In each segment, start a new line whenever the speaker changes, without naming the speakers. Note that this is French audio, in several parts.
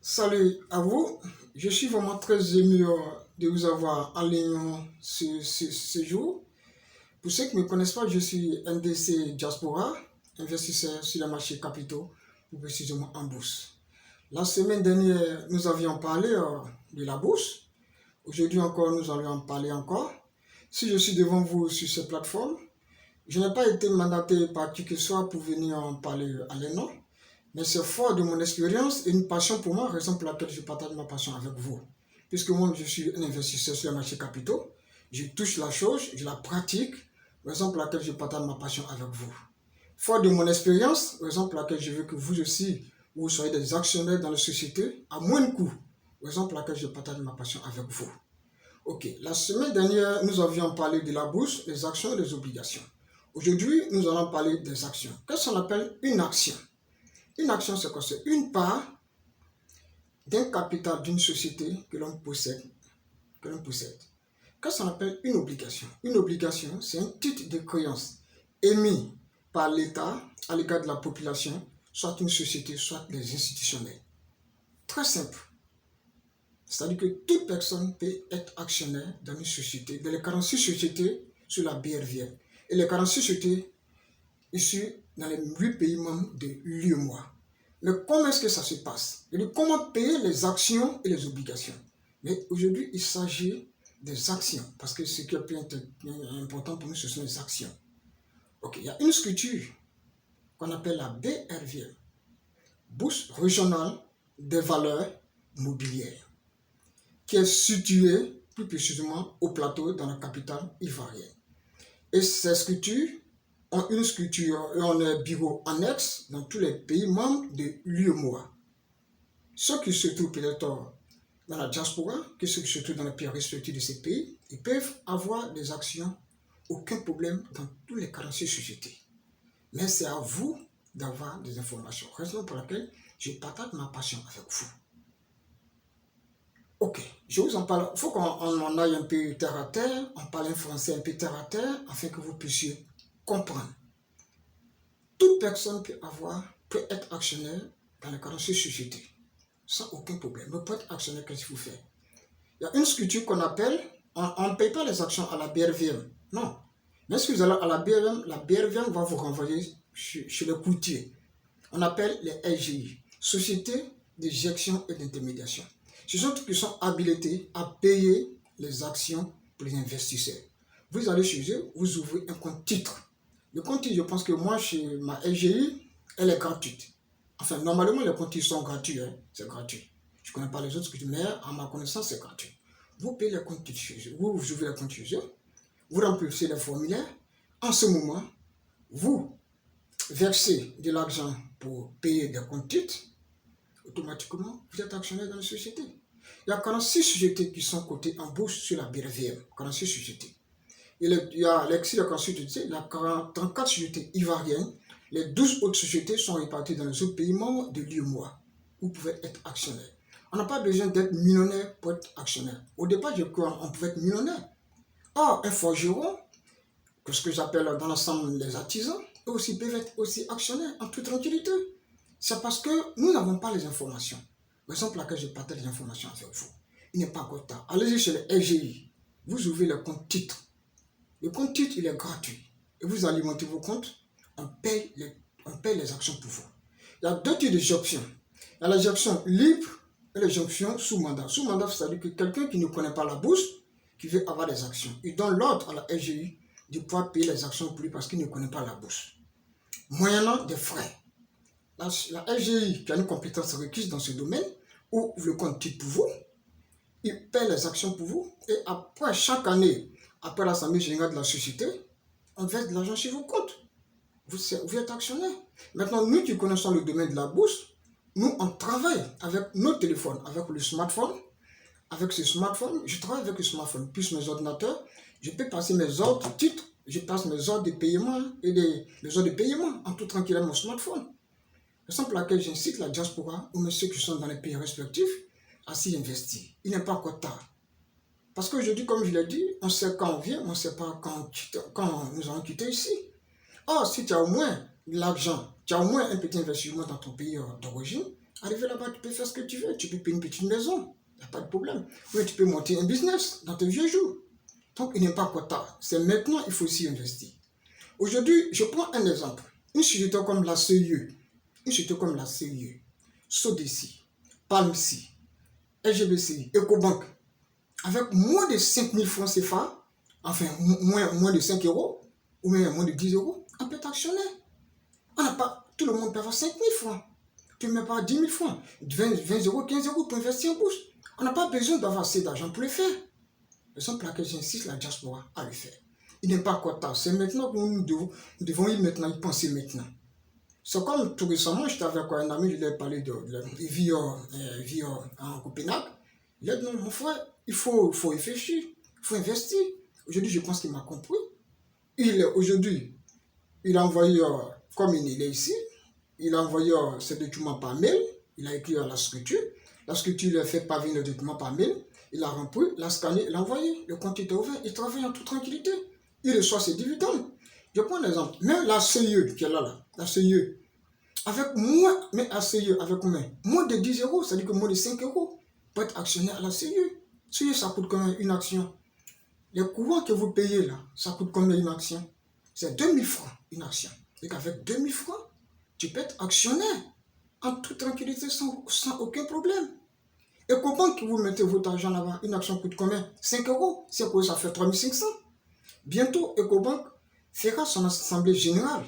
Salut à vous, je suis vraiment très ému de vous avoir en ligne ce jour. Pour ceux qui ne me connaissent pas, je suis NDC Diaspora, investisseur sur les marchés capitaux, plus précisément en bourse. La semaine dernière, nous avions parlé de la bourse. Aujourd'hui encore, nous allons en parler encore. Si je suis devant vous sur cette plateforme, je n'ai pas été mandaté par qui que ce soit pour venir en parler à l'ENO. Mais c'est fort de mon expérience et une passion pour moi, raison pour laquelle je partage ma passion avec vous. Puisque moi, je suis un investisseur sur les marchés capitaux, je touche la chose, je la pratique, raison pour laquelle je partage ma passion avec vous. Fort de mon expérience, raison pour laquelle je veux que vous aussi, vous soyez des actionnaires dans la société à moins de coûts, raison pour laquelle je partage ma passion avec vous. Ok, la semaine dernière, nous avions parlé de la bourse, des actions et des obligations. Aujourd'hui, nous allons parler des actions. Qu'est-ce qu'on appelle une action? Une action, c'est quoi? C'est une part d'un capital d'une société que l'on possède. Qu'est-ce qu'on appelle une obligation? Une obligation, c'est un titre de créance émis par l'État à l'égard de la population, soit une société, soit des institutionnels. Très simple. C'est-à-dire que toute personne peut être actionnaire dans une société, dans les 46 sociétés sur la BRVM. Et les 46 sociétés issues dans les 8 pays membres de l'UEMOA. Mais comment est-ce que ça se passe? Et comment payer les actions et les obligations? Mais aujourd'hui, il s'agit des actions, parce que ce qui est plus important pour nous, ce sont les actions. Ok, il y a une structure qu'on appelle la BRVM, Bourse régionale des valeurs mobilières, qui est située plus précisément au plateau dans la capitale ivoirienne. Et ces structures ont une structure et ont un bureau annexe dans tous les pays membres de l'UEMOA. Ceux qui se trouvent peut-être dans la diaspora, que ceux qui se trouvent dans les pays respectifs de ces pays, ils peuvent avoir des actions, aucun problème dans tous les 46 sociétés. Mais c'est à vous d'avoir des informations. Raison pour laquelle je partage ma passion avec vous. Ok, je vous en parle. Il faut qu'on en aille un peu terre à terre, on parle un français un peu terre à terre, afin que vous puissiez comprendre. Toute personne peut être actionnaire dans les 46 sociétés, sans aucun problème. Mais pour être actionnaire, qu'est-ce qu'il faut faire? Il y a une structure qu'on appelle, on ne paye pas les actions à la BRVM, non. Mais si vous allez à la BRVM va vous renvoyer chez le courtier. On appelle les SGI, Sociétés de gestion et d'intermédiation. Ce sont ceux qui sont habilités à payer les actions pour les investisseurs. Vous allez chez eux, vous ouvrez un compte titre. Le compte titre, je pense que moi, chez ma SGI, elle est gratuite. Enfin, normalement, les comptes titres sont gratuits, hein, c'est gratuit. Je ne connais pas les autres, mais à ma connaissance, c'est gratuit. Vous payez les comptes titres chez eux, vous ouvrez les comptes chez eux, vous remplissez les formulaires. En ce moment, vous versez de l'argent pour payer des comptes titres, automatiquement, vous êtes actionnaire dans la société. Il y a 46 sociétés qui sont cotées en bourse sur la BRVM, 46 sociétés. Il y a les 46 sociétés, il y a 34 sociétés ivoiriennes, les 12 autres sociétés sont réparties dans les autres pays membres de l'UEMOA, où vous pouvez être actionnaire. On n'a pas besoin d'être millionnaire pour être actionnaire. Au départ, je crois qu'on pouvait être millionnaire. Or, un forgeron, que ce que j'appelle dans l'ensemble les artisans, eux aussi peuvent être aussi actionnaires en toute tranquillité. C'est parce que nous n'avons pas les informations. Raison pour laquelle je partage les informations avec vous. Il n'est pas encore tard. Allez-y chez les SGI. Vous ouvrez le compte titre. Le compte titre, il est gratuit. Et vous alimentez vos comptes, on paye les actions pour vous. Il y a deux types de options. Il y a les options libres et les options sous mandat. Sous mandat, c'est-à-dire que quelqu'un qui ne connaît pas la bourse, qui veut avoir des actions, il donne l'ordre à la SGI de pouvoir payer les actions pour lui parce qu'il ne connaît pas la bourse. Moyennant des frais. La SGI, qui a une compétence requise dans ce domaine, ouvre le compte titre pour vous, il paie les actions pour vous, et après, chaque année, après l'Assemblée générale de la société, on verse de l'argent sur vos comptes. Vous êtes actionnaire. Maintenant, nous qui connaissons le domaine de la bourse, nous, on travaille avec nos téléphones, avec le smartphone. Avec ce smartphone, je travaille avec le smartphone, plus mes ordinateurs. Je peux passer mes ordres titres, je passe mes ordres de paiement et les ordres de paiement en tout tranquille avec mon smartphone. C'est pour laquelle j'incite la diaspora ou ceux qui sont dans les pays respectifs à s'y investir. Il n'est pas encore tard. Parce qu'aujourd'hui, comme je l'ai dit, on sait quand on vient, on ne sait pas quand nous allons quitter ici. Or, si tu as au moins de l'argent, tu as au moins un petit investissement dans ton pays d'origine, Arrivé là-bas, tu peux faire ce que tu veux. Tu peux payer une petite maison. Il n'y a pas de problème. Oui, tu peux monter un business dans tes vieux jours. Donc, il n'est pas encore tard. C'est maintenant, il faut aussi investir. Aujourd'hui, je prends un exemple. Une société comme la CIE, Sodeci, Palmci, LGBCI, EcoBank, avec moins de 5 000 francs CFA, enfin moins de 5 euros, ou même moins de 10 euros, on peut être actionnaire. On n'a pas, tout le monde peut avoir 5 000 francs. Tu ne mets pas 10 000 francs, 20 euros, 15 euros pour investir en bourse. On n'a pas besoin d'avoir assez d'argent pour le faire. Raison pour laquelle j'insiste la diaspora à le faire. Il n'est pas encore tard. C'est maintenant que nous devons y penser maintenant. C'est comme tout récemment, j'étais avec un ami, je lui ai parlé de vie en Copenhague. Il a dit non, mon frère, il faut réfléchir, il faut investir. Aujourd'hui, je pense qu'il m'a compris. Aujourd'hui, il a envoyé, comme il est ici, il a envoyé ses documents par mail, il a écrit la structure. La structure lui a fait parvenir le document par mail. Il a rempli, l'a scanné, l'a envoyé. Le compte était ouvert. Il travaille en toute tranquillité. Il reçoit ses dividendes. Je prends un exemple. Même la CIE qui est là, la CIE, avec moins, mais la CIE, avec combien? Moins de 10 euros, c'est-à-dire que moins de 5 euros pour être actionnaire à la CIE. CIE, ça coûte combien une action? Les courants que vous payez là, ça coûte combien une action? C'est 2000 francs une action. Et qu'avec 2000 francs, tu peux être actionnaire en toute tranquillité sans aucun problème. Et comment que vous mettez votre argent là-bas? Une action coûte combien? 5 euros. C'est quoi? Ça fait 3500. Bientôt, EcoBank fera son assemblée générale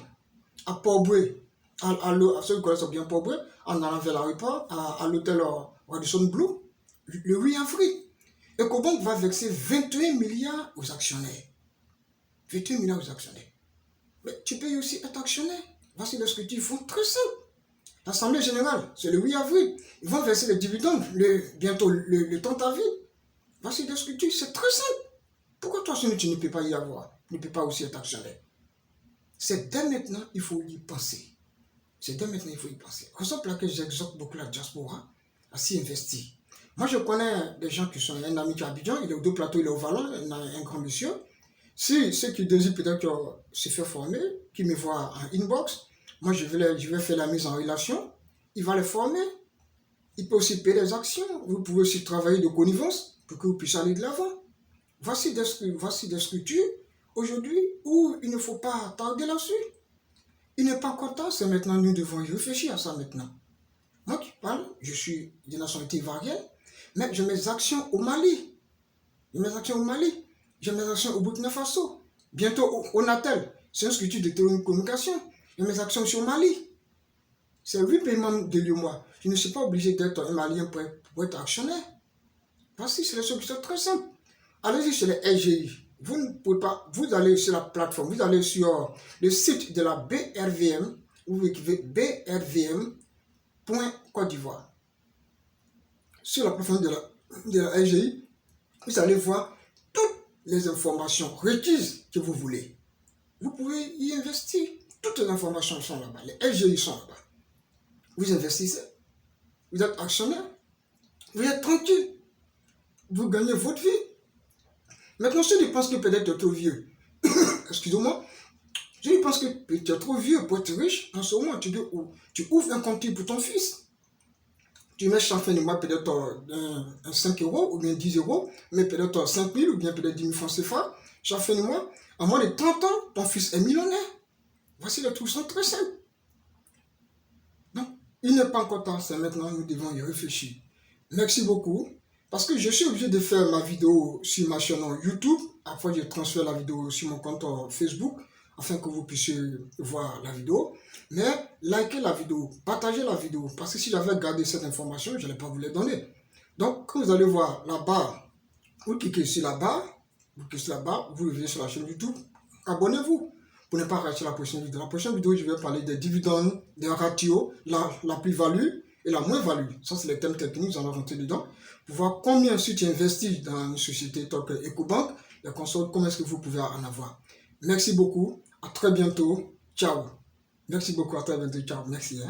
à Port-Bouet, ceux qui connaissent bien Port-Bouet, en allant vers l'aéroport, à l'hôtel Radisson Blu, le 8 avril. EcoBank va verser 21 milliards aux actionnaires. 21 milliards aux actionnaires. Mais tu peux aussi être actionnaire. Voici ce que tu font très simple. L'Assemblée générale, c'est le 8 avril. Ils vont verser les dividendes bientôt le 30 avril. Voici des structures, c'est très simple. Pourquoi toi, sinon, tu ne peux pas y avoir? Tu ne peux pas aussi être actionnaire. C'est dès maintenant, il faut y penser. C'est dès maintenant, il faut y penser. Raison pour laquelle j'exhorte beaucoup la diaspora à s'y investir. Moi, je connais des gens qui sont un ami qui est à Abidjan, il est au deux plateaux, il est au Vallon, un grand monsieur. Si ceux qui désirent peut-être se faire former, qui me voient en inbox, moi, je vais faire la mise en relation. Il va les former. Il peut aussi payer des actions. Vous pouvez aussi travailler de connivence pour que vous puissiez aller de l'avant. Voici des structures aujourd'hui où il ne faut pas tarder là-dessus. Il n'est pas content, c'est maintenant, nous devons y réfléchir à ça maintenant. Moi qui parle, je suis de nationalité ivoirienne, mais j'ai mes actions au Mali. J'ai mes actions au Mali. J'ai mes actions au Burkina Faso. Bientôt au Natel. C'est une structure de télécommunication. J'ai mes actions sur Mali. C'est 8 paiements de l'UEMOA. Je ne suis pas obligé d'être un Malien pour être actionnaire. Voici, c'est les choses qui sont très simples. Allez-y sur les LGI. Vous ne pouvez pas, vous allez sur la plateforme, vous allez sur le site de la BRVM, vous écrivez brvm.Côte d'Ivoire. Sur la plateforme de la LGI, vous allez voir toutes les informations requises que vous voulez. Vous pouvez y investir. Toutes les informations sont là-bas. Les LGI sont là-bas. Vous investissez. Vous êtes actionnaire. Vous êtes tranquille. Vous gagnez votre vie. Maintenant, si tu penses que peut-être tu es trop vieux, excusez-moi, si tu penses que tu es trop vieux pour être riche, en ce moment, tu ouvres un compte pour ton fils. Tu mets chaque fin de mois peut-être 5 euros ou bien 10 euros, mais peut-être 5 000 ou bien peut-être 10 000 francs CFA. Chaque fin de mois, à moins de 30 ans, ton fils est millionnaire. Voici les trucs sont très simples. Donc, il n'est pas encore temps, c'est maintenant, nous devons y réfléchir. Merci beaucoup. Parce que je suis obligé de faire ma vidéo sur ma chaîne YouTube. Après, je transfère la vidéo sur mon compte Facebook afin que vous puissiez voir la vidéo. Mais likez la vidéo, partagez la vidéo. Parce que si j'avais gardé cette information, je n'allais pas vous les donner. Donc, quand vous allez voir la barre, vous cliquez sur la barre, vous revenez sur la chaîne YouTube. Abonnez-vous pour ne pas rater la prochaine vidéo. La prochaine vidéo, je vais parler des dividendes, des ratios, la plus-value et la moins-value. Ça, c'est les thèmes techniques, nous allons rentrer dedans. Pour voir combien si tu investis dans une société telle que EcoBank, les consoles, comment est-ce que vous pouvez en avoir. Merci beaucoup, à très bientôt, ciao. Merci beaucoup, à très bientôt, ciao, merci.